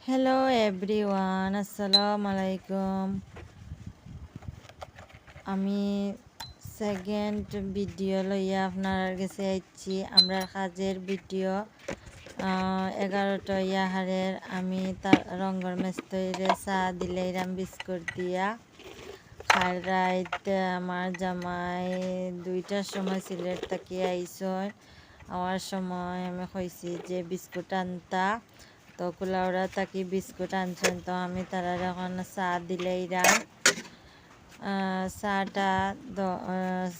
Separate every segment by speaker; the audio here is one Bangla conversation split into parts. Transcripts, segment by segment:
Speaker 1: হ্যালো এভরিওয়ান, আসসালামু আলাইকুম। আমি সেকেন্ড ভিডিও লইয়া আপনার কাছে আইছি। আমরা কাজের ভিডিও 11টা ইয়াহারের আমি তার রঙ্গর মেস্তইরে চা দিলাইরাম বিস্কুট দিয়া খার রাইত আমার জামাই 2টার সময় সিলেট থাকি আইসন। আমার সময় আমি কইছি যে বিস্কুট আনতা, তো কুলাউড়া তাকি বিস্কুট আনছেন, তো আমি তারা এখন চা দিলাইরাম। চাটা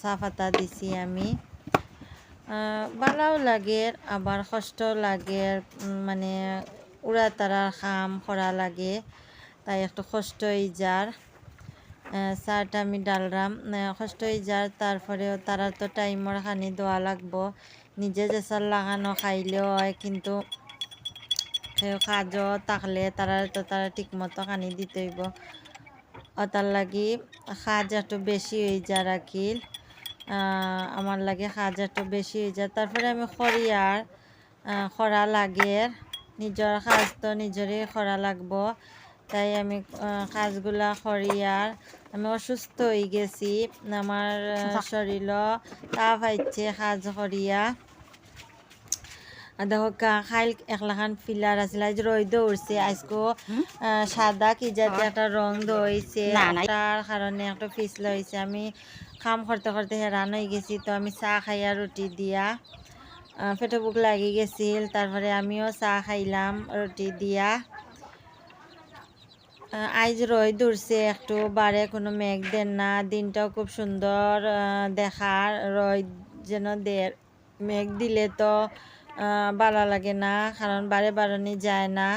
Speaker 1: চা পাতা দিছি আমি। ভালোও লাগে আবার কষ্টও লাগে, মানে উড়া তারা কাম করা লাগে, তাই একটু কষ্ট হয়ে যার। চাটা আমি ডালরাম, কষ্ট হয়ে যার। তারপরেও তারা তো টাইমর খানি দেওয়া লাগবো, নিজে যে চাল লাগানো খাইলেও হয়, কিন্তু কাজও থাকলে তারা ঠিক মতো খানি দিতে হইব। তার লাগি কাজ একটু বেশি হয়ে যায় রাখিল, আমার লাগে কাজ একটু বেশি হয়ে যায়। তারপরে আমি খরিয়ার করা লাগে, নিজের কাজ তো নিজেরই করা লাগবো, তাই আমি কাজগুলা খরিয়ার। আমি অসুস্থ হয়ে গেছি, আমার শরীরও তাপ আইছে কাজ করিয়া। দেখো খাইল একলাখান ফিলার আছিল, আজ রইদ উঠছে, আজকে সাদা কি যাতে একটা রং দইছে, তার কারণে একটা পিছলা হয়েছে। আমি কাম করতে করতে হেরান হয়ে গেছি, তো আমি চা খাইয়া রুটি দিয়া, পেটে বুক লাগি গেছিল, তারপরে আমিও চা খাইলাম রুটি দিয়া। আজ রইদ উঠছে একটু, বারে কোনো মেঘ দেন না, দিনটাও খুব সুন্দর দেখার। রইদ যেন মেঘ দিলে তো ভালো লাগে না, কারণ বারে বারণই যায় না।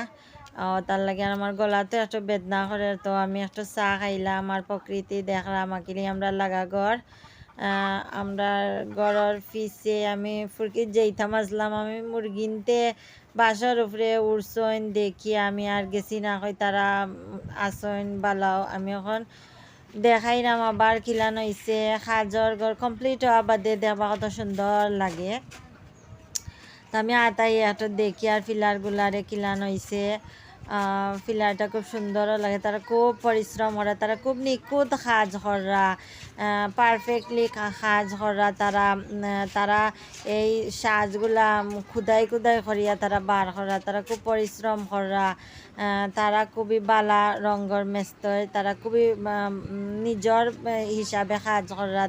Speaker 1: তার লাগে আমার গলাতে একটু বেদনা করে, তো আমি একটু চা খাইলাম আর প্রকৃতি দেখলাম। আঁকিলি আমরা লাগা ঘর, আমরা ঘরের পিছে আমি ফুরকিত যেইতাম আসলাম, আমি মুরগিনতে বাসার উপরে উড়ছইন দেখি আমি আর গেছি না, কই তারা আসইন বালাও। আমি এখন দেখাইলাম আবার খিলানো হয়েছে, সাজর ঘর কমপ্লিট হওয়া বাদে দেখবা কত সুন্দর লাগে। তো আমি আতাই একটা দেখি আর ফিলারগুলারে খিলানো হয়েছে, ফিলারটা খুব সুন্দরও লাগে। তারা খুব পরিশ্রম করা, তারা খুব নিখুঁত কাজ করা, পারফেক্টলি কাজ করা। তারা এই সাজগুলা খুদাই খুদাই করিয়া তারা বার করা, তারা খুব পরিশ্রম করা। তারা খুবই বালা রঙর মেস্তয়, তারা খুবই নিজের হিসাবে কাজ করা।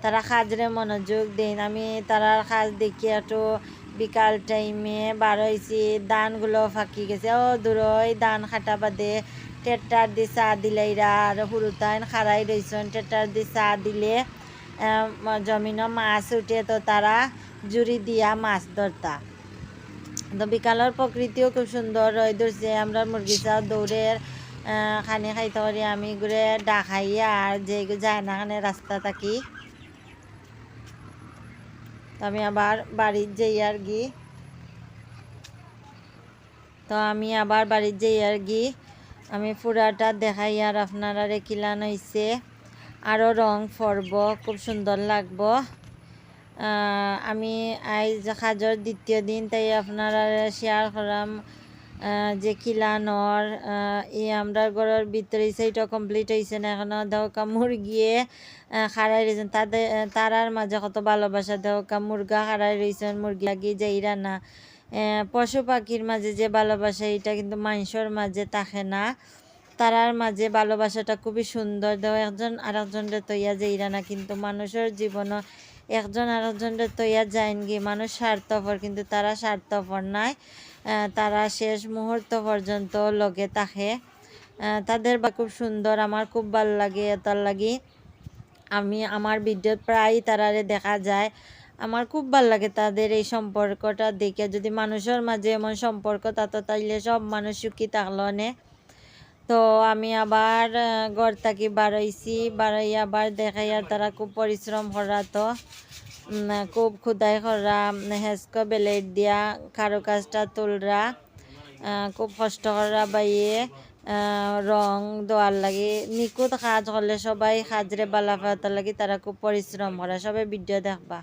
Speaker 1: তারা কাজরে মনোযোগ দেন। আমি তারার কাজ দেখি একটু বিকাল টাইমে বার হয়েছি, ধানগুলো ফাঁকি গেছে, দূরই ধান খাটা বাদে টেটার দিয়ে চা দিলাইরা আর হুরুতাইন খাড়াই রয়েছেন। টেটার দিয়ে চা দিলে জমিনও মাছ উঠে, তো তারা জুড়ি দিয়া মাছ ধরতা। তো বিকালের প্রকৃতিও খুব সুন্দর রয়ে ধরছে। আমরা মুরগি চাও দৌড়ের খানি খাইতে পারি, আমি ঘুরে ডাকাইয়া আর যে যায় না খানে রাস্তা থাকি। তো আমি আবার বাড়ির যাই আর কি, আমি পুরাটা দেখাই আর আপনারা রেখিলান হয়েছে। আরও রং ফরব, খুব সুন্দর লাগবো। আমি আজ কাজের দ্বিতীয় দিন, তাই আপনারা শেয়ার করাম যে খিলানোর আমরা ঘরের ভিতরে সেইটা কমপ্লিট হয়েছে না এখনো। দেহকা মুরগিয়ে খাড়াই রয়েছেন, তারার মাঝে কত ভালোবাসা। দেহকা মুরগা খাড়াই রয়েছেন, মুরগি লাগিয়ে যাইরা না। পশু পাখির মাঝে যে ভালোবাসা, এটা কিন্তু মানুষের মাঝে থাকে না। তারার মাঝে ভালোবাসাটা খুবই সুন্দর। দেহ একজন আরেকজনের তৈয়া যাইরা না, কিন্তু মানুষের জীবনও একজন আরেকজনের তৈয়া যায়ন গিয়ে। মানুষ স্বার্থপর, কিন্তু তারা স্বার্থপর নাই, তারা শেষ মুহূর্ত পর্যন্ত লগে থাকে। তাদের বা খুব সুন্দর, আমার খুব ভালো লাগে। তার লাগি আমি আমার ভিডিও প্রায় তারারে দেখা যায়, আমার খুব ভালো লাগে তাদের এই সম্পর্কটা দেখে। যদি মানুষের মাঝে এমন সম্পর্ক থাকতো, তাইলে সব মানুষ সুখী থাকলো নে। তো আমি আবার ঘর থাকি বাড়াইয়া আবার দেখাই, আর তারা খুব পরিশ্রম করা, তো খুব খুদাই করা, হেস্ক বেলেট দিয়া কারো কাজটা তুলরা, খুব কষ্ট করা বাইয়ে রং দেওয়ার লাগে। নিখুঁত কাজ করলে সবাই কাজরে বালা পাওয়ার লাগে, তারা খুব পরিশ্রম করা। সবাই ভিডিও দেখবা।